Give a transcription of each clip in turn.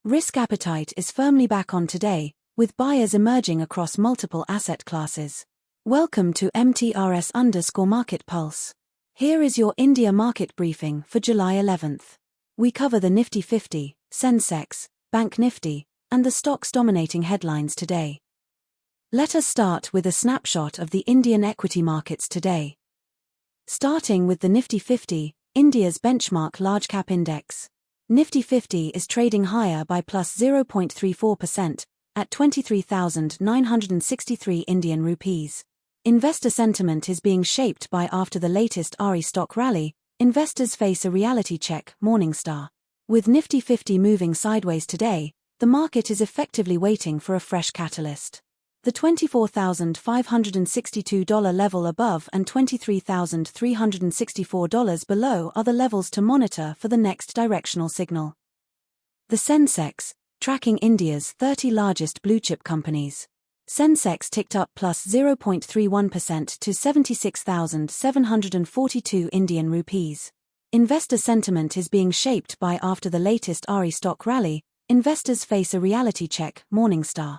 Risk appetite is firmly back on today, with buyers emerging across multiple asset classes. Welcome to MTRS_Market Pulse. Here is your India market briefing for July 11th. We cover the Nifty 50, Sensex, Bank Nifty, and the stocks dominating headlines today. Let us start with a snapshot of the Indian equity markets today. Starting with the Nifty 50, India's benchmark large-cap index. Nifty 50 is trading higher by plus 0.34% at 23,963 Indian rupees. Investor sentiment is being shaped by after the latest RE stock rally, investors face a reality check, Morningstar. With Nifty 50 moving sideways today, the market is effectively waiting for a fresh catalyst. The $24,562 level above and $23,364 below are the levels to monitor for the next directional signal. The Sensex, tracking India's 30 largest blue-chip companies. Sensex ticked up plus 0.31% to 76,742 Indian rupees. Investor sentiment is being shaped by after the latest RE stock rally, investors face a reality check, Morningstar.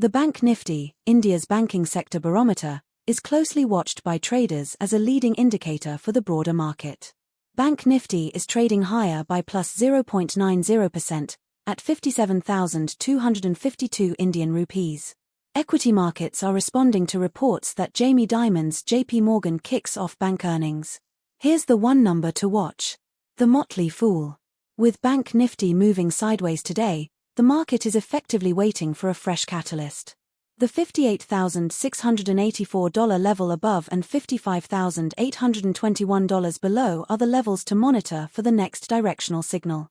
The Bank Nifty, India's banking sector barometer, is closely watched by traders as a leading indicator for the broader market. Bank Nifty is trading higher by plus 0.90% at 57,252 Indian rupees. Equity markets are responding to reports that Jamie Dimon's JP Morgan kicks off bank earnings. Here's the one number to watch. The Motley Fool. With Bank Nifty moving sideways today, the market is effectively waiting for a fresh catalyst. The $58,684 level above and $55,821 below are the levels to monitor for the next directional signal.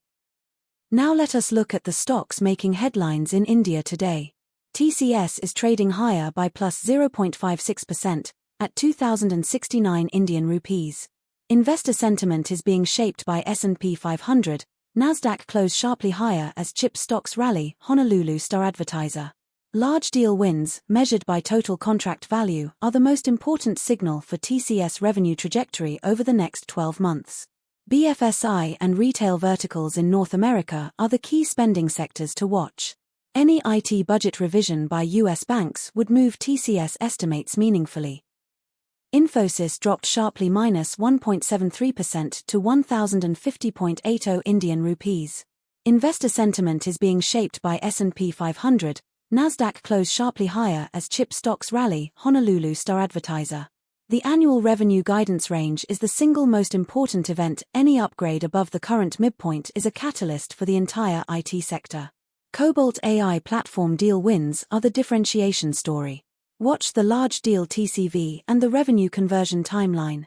Now let us look at the stocks making headlines in India today. TCS is trading higher by plus 0.56% at 2,069 Indian rupees. Investor sentiment is being shaped by S&P 500, NASDAQ closed sharply higher as chip stocks rally, Honolulu Star Advertiser. Large deal wins, measured by total contract value, are the most important signal for TCS revenue trajectory over the next 12 months. BFSI and retail verticals in North America are the key spending sectors to watch. Any IT budget revision by US banks would move TCS estimates meaningfully. Infosys dropped sharply minus 1.73% to 1,050.80 Indian rupees. Investor sentiment is being shaped by S&P 500, NASDAQ closed sharply higher as chip stocks rally, Honolulu Star Advertiser. The annual revenue guidance range is the single most important event. Any upgrade above the current midpoint is a catalyst for the entire IT sector. Cobalt AI platform deal wins are the differentiation story. Watch the large deal TCV and the revenue conversion timeline.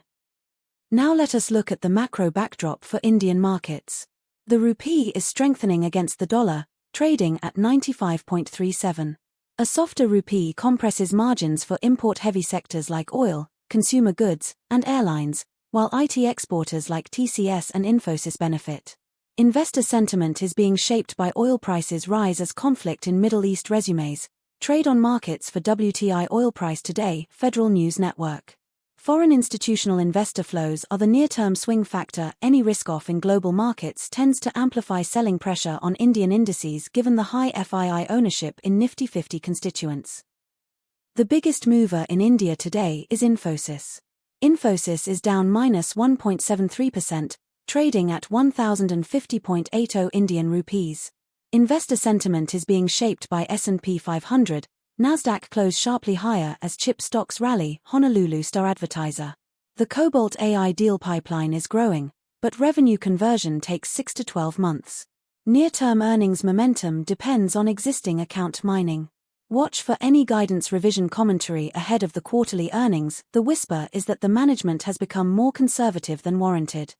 Now let us look at the macro backdrop for Indian markets. The rupee is strengthening against the dollar, trading at 95.37. A softer rupee compresses margins for import-heavy sectors like oil, consumer goods, and airlines, while IT exporters like TCS and Infosys benefit. Investor sentiment is being shaped by oil prices rise as conflict in Middle East resumes. Trade on markets for WTI oil price today, Federal News Network. Foreign institutional investor flows are the near-term swing factor. Any risk-off in global markets tends to amplify selling pressure on Indian indices given the high FII ownership in Nifty 50 constituents. The biggest mover in India today is Infosys. Infosys is down minus 1.73%, trading at 1,050.80 Indian rupees. Investor sentiment is being shaped by S&P 500, NASDAQ closed sharply higher as chip stocks rally, Honolulu Star Advertiser. The Cobalt AI deal pipeline is growing, but revenue conversion takes 6 to 12 months. Near-term earnings momentum depends on existing account mining. Watch for any guidance revision commentary ahead of the quarterly earnings. The whisper is that the management has become more conservative than warranted.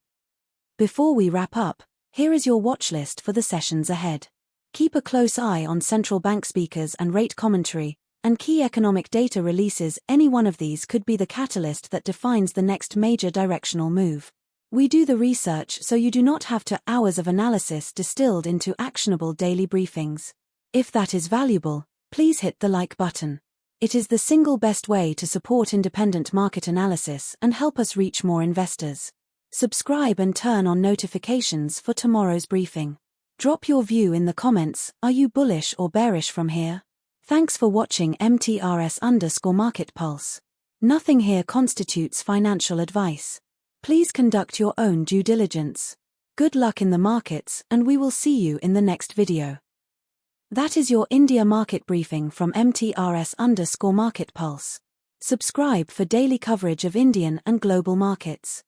Before we wrap up, here is your watch list for the sessions ahead. Keep a close eye on central bank speakers and rate commentary, and key economic data releases. Any one of these could be the catalyst that defines the next major directional move. We do the research so you do not have to hours of analysis distilled into actionable daily briefings. If that is valuable, please hit the like button. It is the single best way to support independent market analysis and help us reach more investors. Subscribe and turn on notifications for tomorrow's briefing. Drop your view in the comments. Are you bullish or bearish from here? Thanks for watching MTRS_Market Pulse. Nothing here constitutes financial advice. Please conduct your own due diligence. Good luck in the markets, and we will see you in the next video. That is your India market briefing from MTRS_Market Pulse. Subscribe for daily coverage of Indian and global markets.